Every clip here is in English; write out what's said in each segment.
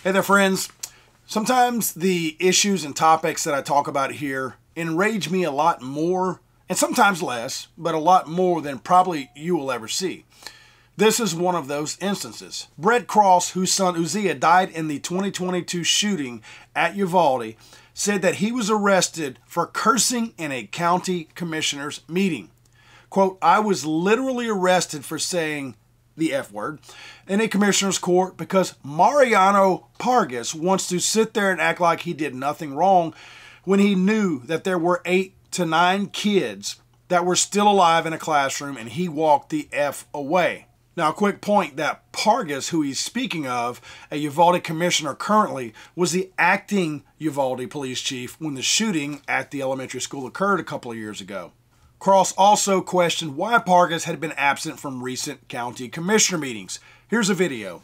Hey there, friends. Sometimes the issues and topics that I talk about here enrage me a lot more, and sometimes less, but a lot more than probably you will ever see. This is one of those instances. Brett Cross, whose son Uzziah died in the 2022 shooting at Uvalde, said that he was arrested for cursing in a county commissioner's meeting. Quote, "I was literally arrested for saying the F word in a commissioner's court because Mariano Pargas wants to sit there and act like he did nothing wrong when he knew that there were 8 to 9 kids that were still alive in a classroom and he walked the F away." Now, a quick point that Pargas, who he's speaking of, a Uvalde commissioner currently, was the acting Uvalde police chief when the shooting at the elementary school occurred a couple of years ago. Cross also questioned why Pargas had been absent from recent county commissioner meetings. Here's a video.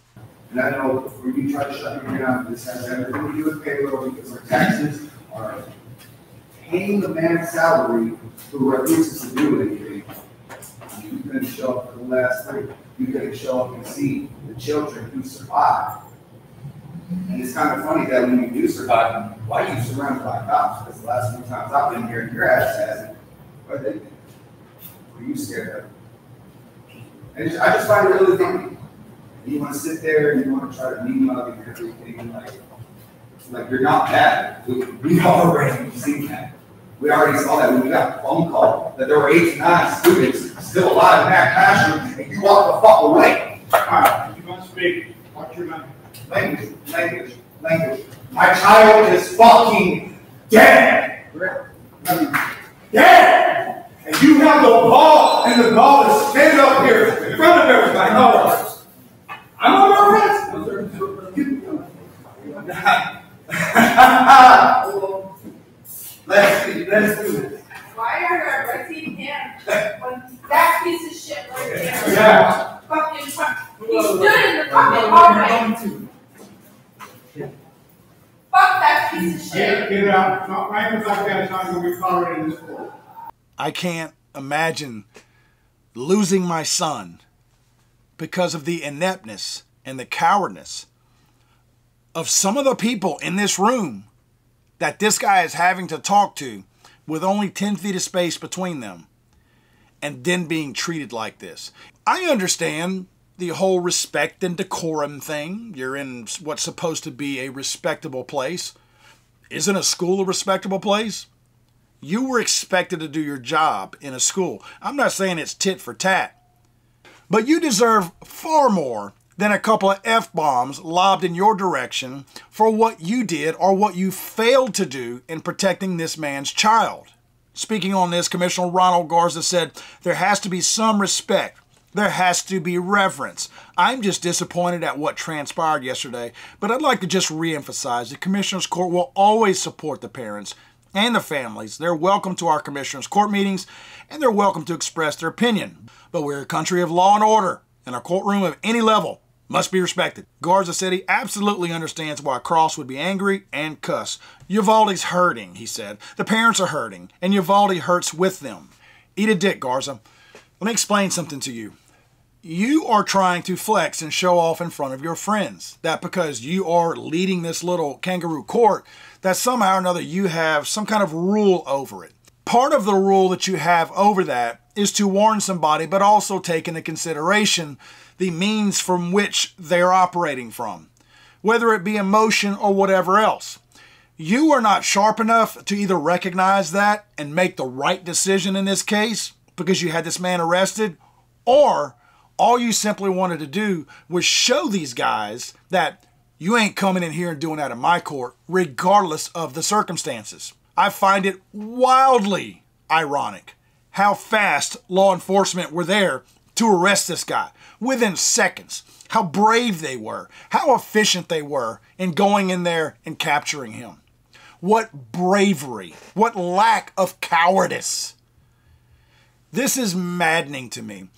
And I know when you try to shut me down, this has everything to do with payroll because our taxes are paying the man's salary who refuses to do anything. You couldn't show up for the last three. You couldn't show up and see the children who survived. And it's kind of funny that when you do survive, why are you surrounded by cops? Because the last few times I've been here, your ass hasn't. What they think? Were you scared of? And I just find it really funny. You want to sit there and you want to try to meme up and everything like you're not bad. We already seen that. We already saw that when we got a phone call that there were 8 to 9 students still alive in that classroom, and you walk the fuck away. All right, you must speak. Watch your language. Language. My child is fucking dead. Dead. And you have the ball and the gall to stand up here in front of everybody. No, I'm not your friend. Let's do this. Why are you arresting him when that piece of shit right there? Yeah. Fucking he stood in the fucking hallway. Fuck that piece of shit. Get it out. Not language like that is not going to be tolerated in this court. I can't imagine losing my son because of the ineptness and the cowardness of some of the people in this room that this guy is having to talk to with only 10 feet of space between them and then being treated like this. I understand the whole respect and decorum thing. You're in what's supposed to be a respectable place. Isn't a school a respectable place? You were expected to do your job in a school. I'm not saying it's tit for tat, but you deserve far more than a couple of F-bombs lobbed in your direction for what you did or what you failed to do in protecting this man's child. Speaking on this, Commissioner Ronald Garza said, "There has to be some respect. There has to be reverence. I'm just disappointed at what transpired yesterday, but I'd like to just reemphasize the Commissioner's Court will always support the parents and the families. They're welcome to our Commissioner's Court meetings, and they're welcome to express their opinion. But we're a country of law and order, and a courtroom of any level must be respected." Garza said he absolutely understands why Cross would be angry and cuss. Uvalde's hurting, he said. The parents are hurting, and Uvalde hurts with them. Eat a dick, Garza. Let me explain something to you. You are trying to flex and show off in front of your friends that because you are leading this little kangaroo court, that somehow or another you have some kind of rule over it. Part of the rule that you have over that is to warn somebody, but also take into consideration the means from which they're operating from, whether it be emotion or whatever else. You are not sharp enough to either recognize that and make the right decision in this case because you had this man arrested, or all you simply wanted to do was show these guys that you ain't coming in here and doing that in my court, regardless of the circumstances. I find it wildly ironic how fast law enforcement were there to arrest this guy within seconds, how brave they were, how efficient they were in going in there and capturing him. What bravery, what lack of cowardice. This is maddening to me.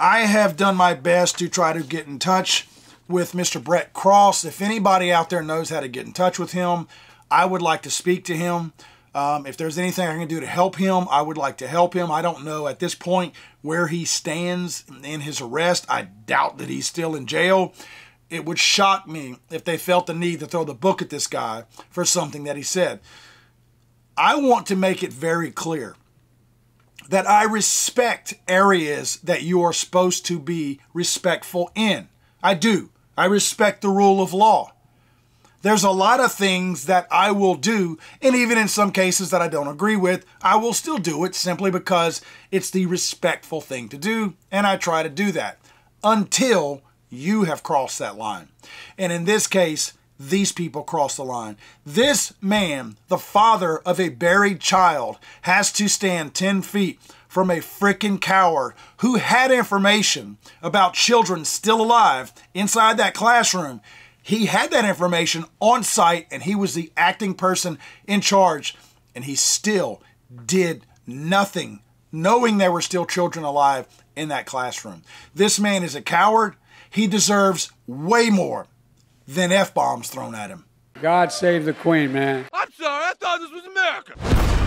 I have done my best to try to get in touch with Mr. Brett Cross. If anybody out there knows how to get in touch with him, I would like to speak to him. If there's anything I can do to help him, I would like to help him. I don't know at this point where he stands in his arrest. I doubt that he's still in jail. it would shock me if they felt the need to throw the book at this guy for something that he said. I want to make it very clear that I respect areas that you are supposed to be respectful in. I do. I respect the rule of law. There's a lot of things that I will do, and even in some cases that I don't agree with, I will still do it simply because it's the respectful thing to do, and I try to do that until you have crossed that line. And in this case, these people crossed the line. This man, the father of a buried child, has to stand 10 feet from a freaking coward who had information about children still alive inside that classroom. He had that information on site, and he was the acting person in charge, and he still did nothing, knowing there were still children alive in that classroom. This man is a coward. He deserves way more than F-bombs thrown at him. God save the Queen, man. I'm sorry, I thought this was America.